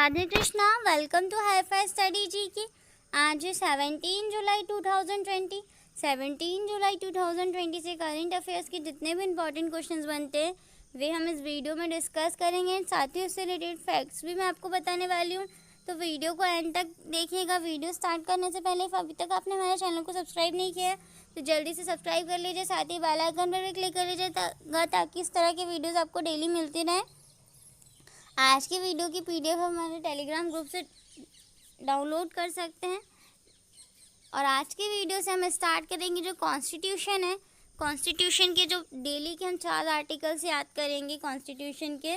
Radhe Krishna. Welcome to hi fi study ji की। आज है 17 जुलाई 2020। 17 जुलाई 2020 से करंट अफेयर्स के जितने भी इंपॉर्टेंट क्वेश्चंस बनते हैं वे हम इस वीडियो में डिस्कस करेंगे। साथ ही उससे रिलेटेड फैक्ट्स भी मैं आपको बताने वाली हूँ, तो वीडियो को एंड तक देखिएगा। वीडियो स्टार्ट करने से पहले अभी तक आपने हमारे चैनल को सब्सक्राइब नहीं किया है तो जल्दी से सब्सक्राइब कर लीजिए। साथ ही बेल आइकन पर भी क्लिक कर लीजिएगा ताकि इस तरह के वीडियोज़ आपको डेली मिलती रहें। आज की वीडियो की पीडीएफ हमारे टेलीग्राम ग्रुप से डाउनलोड कर सकते हैं। और आज की वीडियो से हम स्टार्ट करेंगे जो कॉन्स्टिट्यूशन है। कॉन्स्टिट्यूशन के जो डेली के हम 4 आर्टिकल्स याद करेंगे कॉन्स्टिट्यूशन के,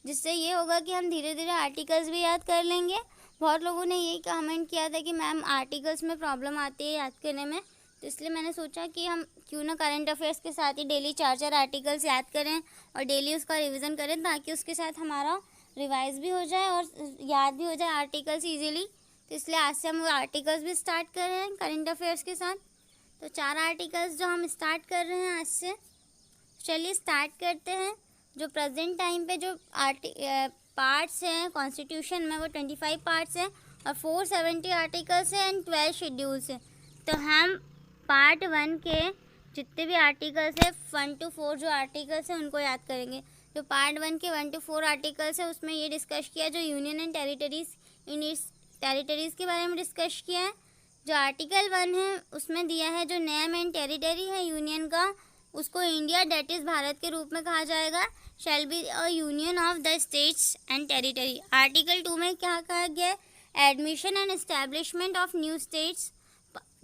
जिससे ये होगा कि हम धीरे धीरे आर्टिकल्स भी याद कर लेंगे। बहुत लोगों ने यही कमेंट किया था कि मैम आर्टिकल्स में प्रॉब्लम आती है याद करने में, तो इसलिए मैंने सोचा कि हम क्यों ना करंट अफेयर्स के साथ ही डेली 4 आर्टिकल्स याद करें और डेली उसका रिवीजन करें, ताकि उसके साथ हमारा रिवाइज भी हो जाए और याद भी हो जाए आर्टिकल्स इजीली। तो इसलिए आज से हम वो आर्टिकल्स भी स्टार्ट कर रहे हैं करंट अफेयर्स के साथ। तो 4 आर्टिकल्स जो हम स्टार्ट कर रहे हैं आज से, चलिए स्टार्ट करते हैं। जो प्रेजेंट टाइम पे जो पार्ट्स हैं कॉन्स्टिट्यूशन में वो 25 पार्ट्स हैं और 470 आर्टिकल्स हैं एंड 12 शेड्यूल्स हैं। तो हम पार्ट 1 के जितने भी आर्टिकल्स हैं 1 to 4 जो आर्टिकल्स हैं उनको याद करेंगे। जो पार्ट 1 के 1 to 4 आर्टिकल्स है उसमें ये डिस्कस किया जो union and territories in its territories के बारे में डिस्कस किया है। जो आर्टिकल 1 है उसमें दिया है जो नेम एंड टेरिटरी है यूनियन का, उसको इंडिया डेट इज़ भारत के रूप में कहा जाएगा। Shall be a union of the states and territory. Article 2 में क्या कहा गया है, admission and establishment of new states.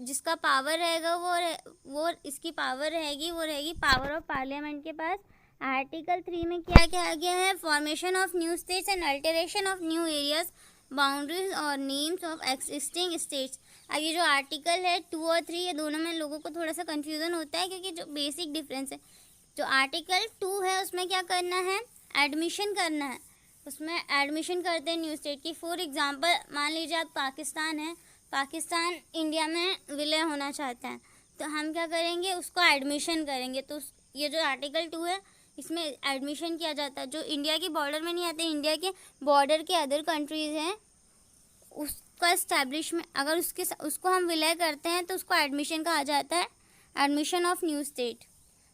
जिसका पावर रहेगा वो इसकी पावर रहेगी पावर ऑफ पार्लियामेंट के पास। आर्टिकल 3 में क्या कहा गया है, formation of new states and alteration of new areas boundaries और नेम्स ऑफ एक्सिस्टिंग स्टेट्स। अब ये जो आर्टिकल है 2 और 3 ये दोनों में लोगों को थोड़ा सा कंफ्यूजन होता है क्योंकि जो बेसिक डिफरेंस है। जो आर्टिकल 2 है उसमें क्या करना है, एडमिशन करना है। उसमें एडमिशन करते हैं न्यू स्टेट की। फॉर एग्जाम्पल मान लीजिए आप पाकिस्तान है, पाकिस्तान इंडिया में विलय होना चाहता है तो हम क्या करेंगे, उसको एडमिशन करेंगे। तो ये जो आर्टिकल 2 है इसमें एडमिशन किया जाता है। जो इंडिया के बॉर्डर में नहीं आते, इंडिया के बॉर्डर के अदर कंट्रीज़ हैं उसका एस्टैब्लिशमेंट, अगर उसको हम विलय करते हैं तो उसको एडमिशन कहा जाता है, एडमिशन ऑफ न्यू स्टेट।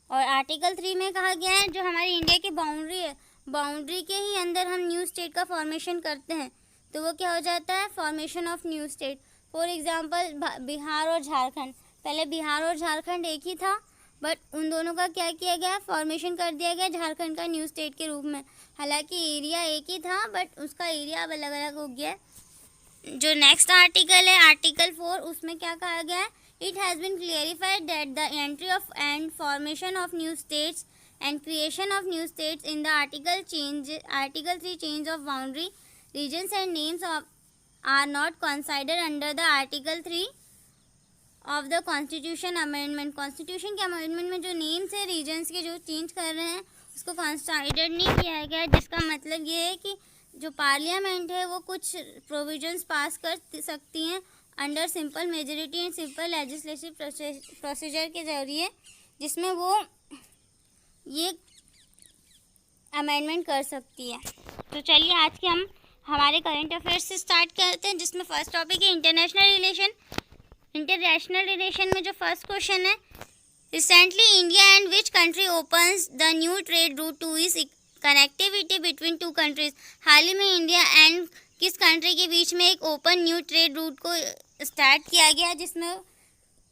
और आर्टिकल 3 में कहा गया है जो हमारी इंडिया की बाउंड्री है, बाउंड्री के ही अंदर हम न्यू स्टेट का फॉर्मेशन करते हैं तो वो क्या हो जाता है, formation of new state. For example Bihar और झारखंड, पहले बिहार और झारखंड एक ही था बट उन दोनों का क्या किया गया, फॉर्मेशन कर दिया गया झारखंड का न्यू स्टेट के रूप में। हालांकि एरिया एक ही था बट उसका एरिया अब अलग अलग हो गया। जो नेक्स्ट आर्टिकल है आर्टिकल 4, उसमें क्या कहा गया है, it has been clarified that the entry of and formation of new states and creation of new states in the article 3 change of boundary regions and names of are not considered under the article 3 of the constitution amendment। Constitution के amendment में जो names है regions के जो change कर रहे हैं उसको कंसिडर नहीं किया गया, जिसका मतलब ये है कि जो पार्लियामेंट है वो कुछ प्रोविजंस पास कर सकती हैं under simple majority and simple legislative procedure के जरिए, जिसमें वो ये अमेंडमेंट कर सकती है। तो चलिए आज के हम हमारे करंट अफेयर्स से स्टार्ट करते हैं, जिसमें फर्स्ट टॉपिक है इंटरनेशनल रिलेशन। इंटरनेशनल रिलेशन में जो फर्स्ट क्वेश्चन है, recently India and which country opens the new trade route to is connectivity between 2 countries. हाल ही में इंडिया एंड किस कंट्री के बीच में एक ओपन न्यू ट्रेड रूट को स्टार्ट किया गया जिसमें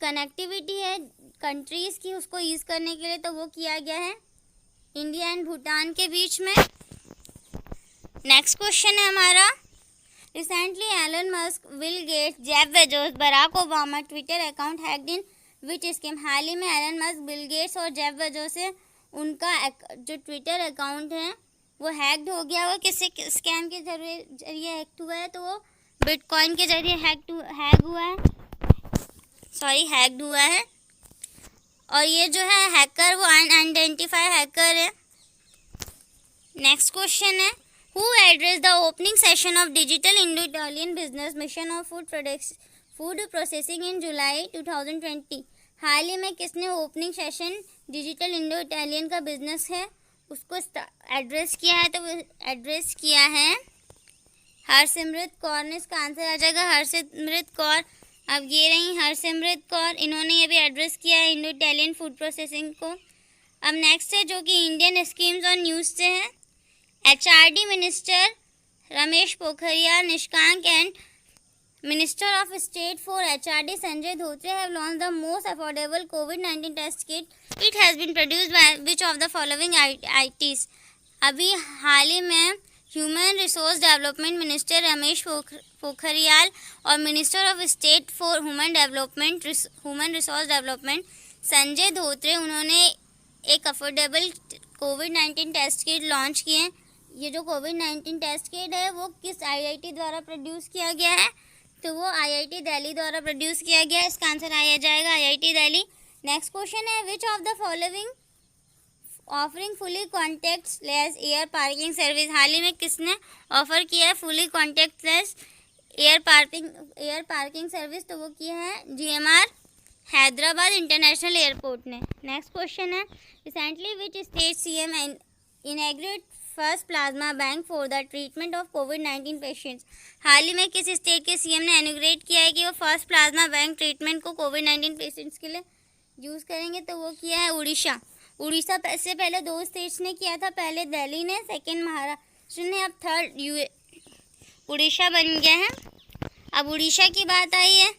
कनेक्टिविटी है कंट्रीज़ की उसको यूज़ करने के लिए, तो वो किया गया है इंडिया एंड भूटान के बीच में। नेक्स्ट क्वेश्चन है हमारा, recently Elon Musk, Bill Gates, Jeff Bezos, Barack Obama Twitter account hacked in which scam. हाल ही में एलन मस्क, बिल गेट्स और जेफ बेजोस से उनका जो ट्विटर अकाउंट है वो हैक्ड हो गया। वो किसी स्कैम के जरिए हैक्ड हुआ है, तो वो बिटकॉइन के जरिए हैक्ड हुआ है। और ये जो है हैकर वो अनआइडेंटिफाइड हैकर है। नेक्स्ट क्वेश्चन है, Who addressed the opening session of Digital Indo-Italian Business Mission of Food Processing in July 2020। हाल ही में किसने opening session digital Indo Italian का बिजनेस है उसको एड्रेस किया है, तो वो एड्रेस किया है हरसिमरत कौर ने इसका आंसर आ जाएगा हरसिमरत कौर। अब ये रही हरसिमरत कौर, इन्होंने ये भी एड्रेस किया है इंडो इटालियन फूड प्रोसेसिंग को। अब नेक्स्ट है जो कि इंडियन स्कीम्स और न्यूज़ से है। HRD minister Ramesh Pokhriyal Nishank and Minister of State for HRD Sanjay Dhotre have launched the most affordable COVID-19 test kit. It has been produced by which of the following ITs? अभी हाल ही में human resource development minister Ramesh Pokhriyal और minister of state for human resource development Sanjay Dhotre, उन्होंने एक affordable COVID-19 test kit launch किए हैं। ये जो COVID-19 टेस्ट किट है वो किस IIT द्वारा प्रोड्यूस किया गया है? तो वो IIT दिल्ली द्वारा प्रोड्यूस किया गया है। इसका आंसर आया जाएगा IIT दिल्ली। नेक्स्ट क्वेश्चन है which of the following offering fully contactless air parking service? हाल ही में किसने ऑफर किया है fully contactless air parking service? तो वो किया है GMR हैदराबाद इंटरनेशनल एयरपोर्ट ने। नेक्स्ट क्वेश्चन है recently which state CM inaugurate first plasma bank for the treatment of COVID-19 patients? हाल ही में किस स्टेट के CM ने इनॉग्रेट किया है कि वो फर्स्ट प्लाज्मा बैंक ट्रीटमेंट को COVID-19 पेशेंट्स के लिए यूज़ करेंगे? तो वो किया है उड़ीसा। उड़ीसा से पहले 2 स्टेट्स ने किया था, पहले दिल्ली ने, सेकेंड महाराष्ट्र ने, अब थर्ड उड़ीसा बन गया है। अब उड़ीसा की बात आई है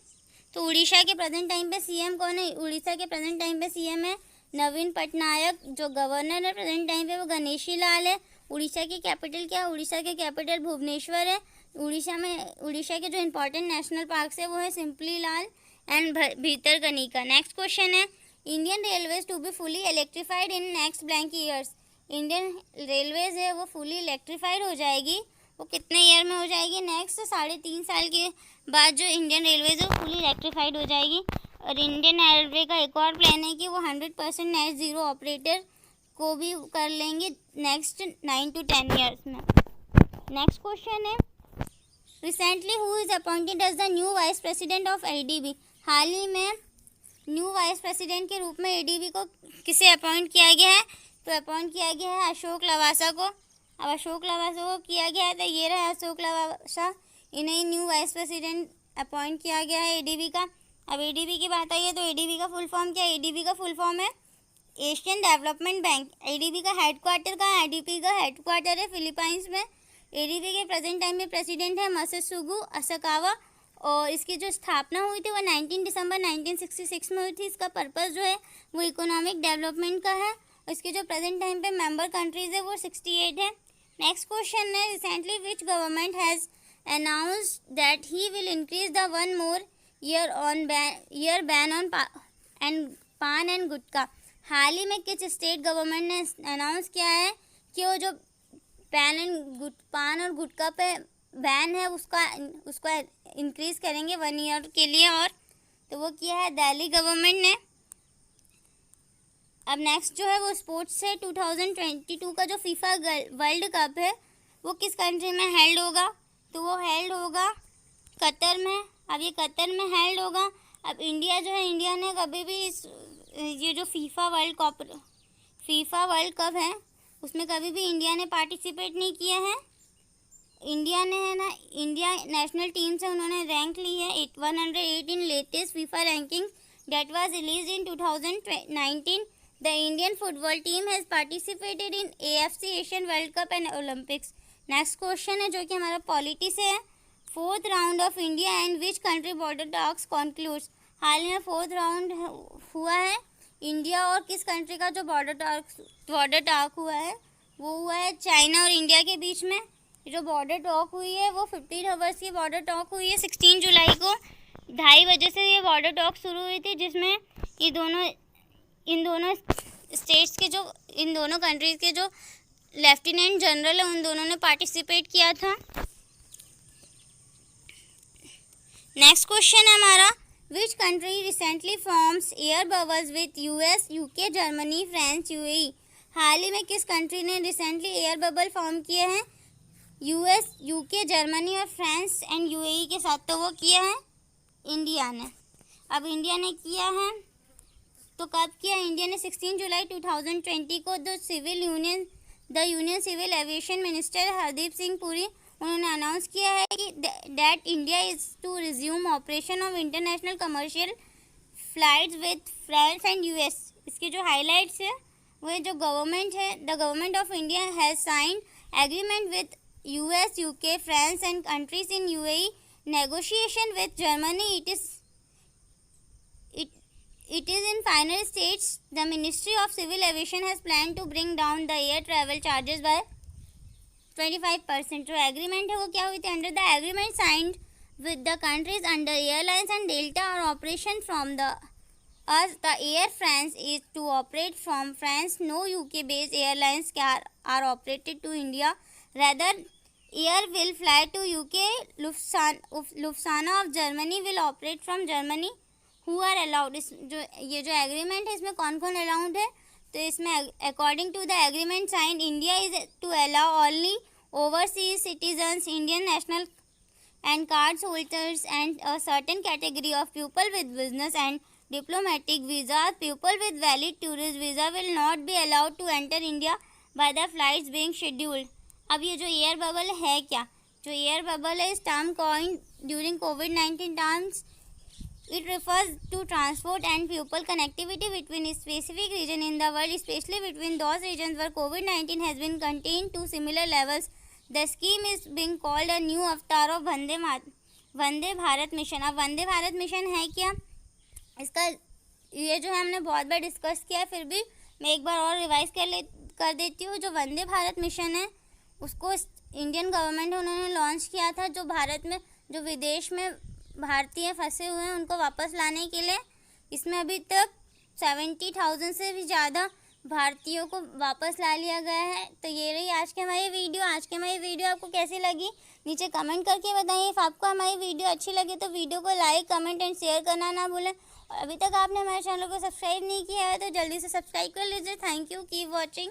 तो उड़ीसा के प्रेजेंट टाइम पे CM कौन है? उड़ीसा के प्रेजेंट टाइम पे CM है नवीन पटनायक। जो गवर्नर है प्रेजेंट टाइम पे वो गणेशी लाल है। उड़ीसा की कैपिटल क्या है? उड़ीसा की कैपिटल भुवनेश्वर है। उड़ीसा के जो इंपॉर्टेंट नेशनल पार्क्स है वो है Simlipal and Bhitarkanika. Next question है Indian railways to be fully electrified in next blank years? Indian railways है वो फुली इलेक्ट्रीफाइड हो जाएगी, वो कितने ईयर में हो जाएगी? नेक्स्ट 3.5 साल के बाद जो इंडियन रेलवेज है वो फुली इलेक्ट्रीफाइड हो जाएगी। और इंडियन रेलवे का एक और प्लान है कि वो 100% नेट ज़ीरो ऑपरेटर को भी कर लेंगे नेक्स्ट 9 to 10 ईयर्स में। नेक्स्ट क्वेश्चन है recently who is appointed as the new vice president of ADB? हाल ही में न्यू वाइस प्रेसिडेंट के रूप में ADB को किसे अपॉइंट किया गया है? तो अपॉइंट किया गया है अशोक लवासा को। अब अशोक लवासा को किया गया है तो ये रहा अशोक लवासा, इन्हें न्यू वाइस प्रेसिडेंट अपॉइंट किया गया है ADB का। अब ADB की बात आई है तो ADB का फुल फॉर्म क्या है? ADB का फुल फॉर्म है एशियन डेवलपमेंट बैंक। ADB का हेडक्वार्टर कहाँ है? ADB का हेडक्वार्टर है फिलीपाइंस में। ADB के प्रेजेंट टाइम में प्रेसिडेंट है मात्सुगु असाकावा और इसकी जो स्थापना हुई थी वो 19 दिसंबर 1966 में हुई थी। इसका पर्पस जो है वो इकोनॉमिक डेवलपमेंट का है। इसके जो प्रेजेंट टाइम पे मेंबर कंट्रीज है वो 68 है। नेक्स्ट क्वेश्चन है recently which government has announced that he will increase the 1 more year ban on पान एंड गुटखा? हाल ही में किस स्टेट गवर्नमेंट ने अनाउंस किया है कि वो जो पान और गुटखा पे बैन है उसको इंक्रीज़ करेंगे 1 ईयर के लिए, और तो वो किया है दिल्ली गवर्नमेंट ने। अब नेक्स्ट जो है वो स्पोर्ट्स है 2022 का जो फीफा वर्ल्ड कप है वो किस कंट्री में हेल्ड होगा? तो वो हेल्ड होगा कतर में। अब ये कतर में हेल्ड होगा। अब इंडिया जो है, इंडिया ने कभी भी ये जो फीफा वर्ल्ड कप है उसमें कभी भी इंडिया ने पार्टिसिपेट नहीं किया है। इंडिया ने है ना, इंडिया नेशनल टीम से उन्होंने रैंक ली है 108 in latest FIFA ranking that was released in 2019। The Indian football team has participated in AFC Asian world cup and Olympics. Next question है जो कि हमारा पॉलिटी से है 4th round of India and which country border talks concludes? हाल में 4th round हुआ है इंडिया और किस कंट्री का जो बॉर्डर टॉक हुआ है वो हुआ है चाइना और इंडिया के बीच में। जो बॉर्डर टॉक हुई है वो 15 आवर्स की बॉर्डर टॉक हुई है। 16 जुलाई को 2:30 बजे से ये बॉर्डर टॉक शुरू हुई थी, जिसमें इन दोनों स्टेट्स के इन दोनों कंट्रीज़ के जो लेफ्टिनेंट जनरल है उन दोनों ने पार्टिसिपेट किया था। नेक्स्ट क्वेश्चन है हमारा which country recently forms air bubbles with US, UK, Germany, France, UAE? हाल ही में किस कंट्री ने रिसेंटली एयर बबल फॉर्म किए हैं US, UK, जर्मनी और फ्रांस एंड UAE के साथ? तो वो किया है इंडिया ने। अब इंडिया ने किया है तो कब किया? इंडिया ने 16 जुलाई 2020 को the union civil aviation minister Hardeep Singh Puri उन्होंने अनाउंस किया है कि that India is to resume operation of international commercial flights with France and US. इसके जो हाईलाइट्स है वो जो गवर्नमेंट है, the government of India has signed agreement with US, UK, France and countries in UAE, negotiation with Germany. It is in final stage. The Ministry of Civil Aviation has planned to bring down the air travel charges by 25%. जो agreement है वो क्या हुई थी? Under the agreement signed with the countries under airlines and Delta are operation from the Air France is to operate from France. No UK based airlines are operated to India. Rather, Air will fly to UK. Lufthansa of Germany will operate from Germany. Who are allowed? ये जो agreement है इसमें कौन कौन allowed है? तो इसमें according to the agreement signed India is to allow only overseas citizens, Indian national and card holders and a certain category of people with business and diplomatic visas. People with valid tourist visa will not be allowed to enter India by the flights being scheduled. अब ये जो air bubble है क्या? जो air bubble है इस term coin during covid terms. It refers to transport and people connectivity between a specific region in the world, especially between those regions where COVID-19 has been contained to similar levels. The scheme is being called a new avatar of Vande Bharat mission. अब Vande Bharat mission है क्या? इसका ये जो है हमने बहुत बार discuss किया है, फिर भी मैं एक बार और रिवाइज कर देती हूँ. जो वंदे भारत मिशन है उसको इंडियन गवर्नमेंट उन्होंने लॉन्च किया था, जो भारत में जो विदेश में भारतीय फंसे हुए हैं उनको वापस लाने के लिए. इसमें अभी तक 70,000 से भी ज़्यादा भारतीयों को वापस ला लिया गया है. तो ये रही आज की हमारी वीडियो. आपको कैसी लगी नीचे कमेंट करके बताइए. इफ़ आपको हमारी वीडियो अच्छी लगी तो वीडियो को लाइक, कमेंट एंड शेयर करना ना भूलें. और अभी तक आपने हमारे चैनल को सब्सक्राइब नहीं किया है तो जल्दी से सब्सक्राइब कर लीजिए. Thank you. Keep watching.